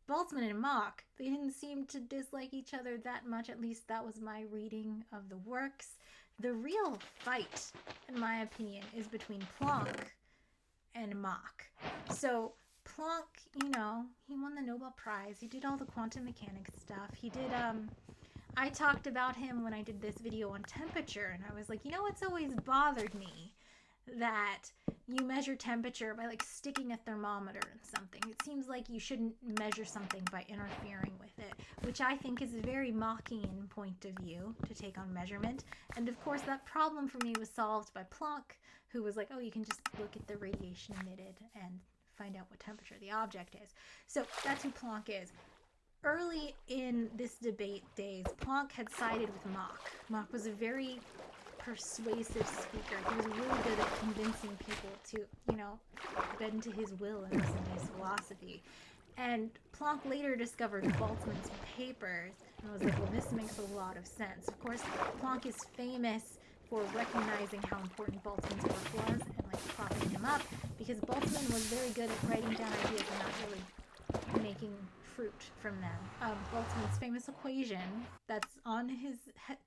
Boltzmann and Mach, they didn't seem to dislike each other that much. At least that was my reading of the works. The real fight, in my opinion, is between Planck and Mach. So Planck, he won the Nobel Prize. He did all the quantum mechanics stuff. He did I talked about him when I did this video on temperature, and I was like, what's always bothered me? That you measure temperature by like sticking a thermometer in something. It seems like you shouldn't measure something by interfering with it, which I think is a very Machian point of view to take on measurement. And of course, that problem for me was solved by Planck, who was like, oh, you can just look at the radiation emitted and find out what temperature the object is. So that's who Planck is. Early in this debate days, Planck had sided with Mach. Mach was a very persuasive speaker. He was really good at convincing people to, bend to his will and listen to his philosophy. And Planck later discovered Boltzmann's papers and was like, well, this makes a lot of sense. Of course, Planck is famous for recognizing how important Boltzmann's work was and like propping him up, because Boltzmann was very good at writing down ideas and not really making fruit from them. Boltzmann's famous equation that's on his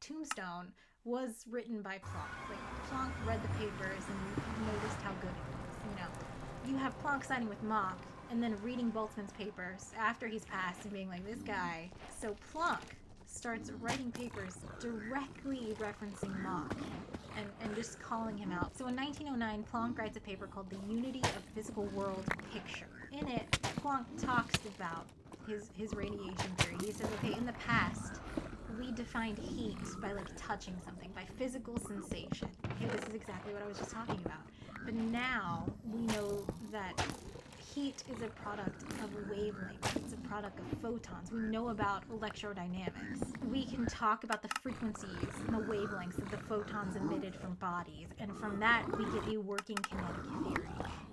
tombstone was written by Planck. Like, Planck read the papers and noticed how good it was. You have Planck signing with Mach and then reading Boltzmann's papers after he's passed and being like, this guy. So Planck starts writing papers directly referencing Mach and just calling him out. So in 1909, Planck writes a paper called The Unity of Physical World Picture. In it, Planck talks about his radiation theory. He says, okay, in the past, we defined heat by like touching something, by physical sensation. Okay, this is exactly what I was just talking about. But now we know that heat is a product of wavelengths. It's a product of photons. We know about electrodynamics. We can talk about the frequencies and the wavelengths of the photons emitted from bodies, and from that we get a working kinetic theory.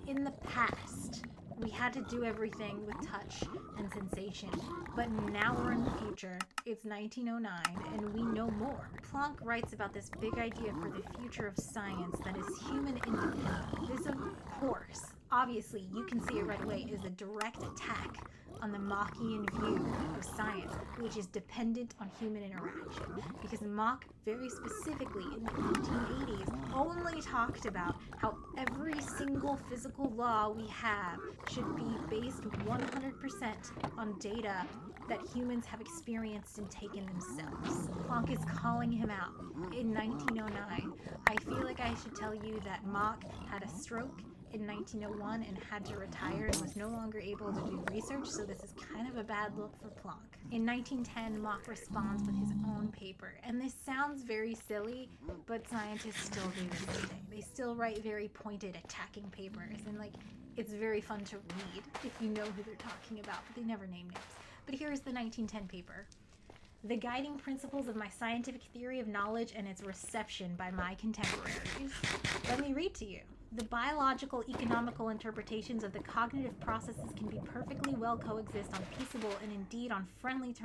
In the past, we had to do everything with touch and sensation, but now we're in the future. It's 1909 and we know more. Planck writes about this big idea for the future of science that is human independent. This, of course, obviously you can see it right away, is a direct attack on the Machian view of science, which is dependent on human interaction. Because Mach, very specifically in the 1880s, only talked about how every single physical law we have should be based 100% on data that humans have experienced and taken themselves. Planck is calling him out in 1909. I feel like I should tell you that Mach had a stroke in 1901 and had to retire and was no longer able to do research, so this is kind of a bad look for Planck. In 1910, Mach responds with his own paper, and this sounds very silly, but scientists still do this today. They still write very pointed, attacking papers, and it's very fun to read if you know who they're talking about, but they never name names. But here's the 1910 paper. The guiding principles of my scientific theory of knowledge and its reception by my contemporaries. Let me read to you. The biological, economical interpretations of the cognitive processes can be perfectly well coexist on peaceable and indeed on friendly terms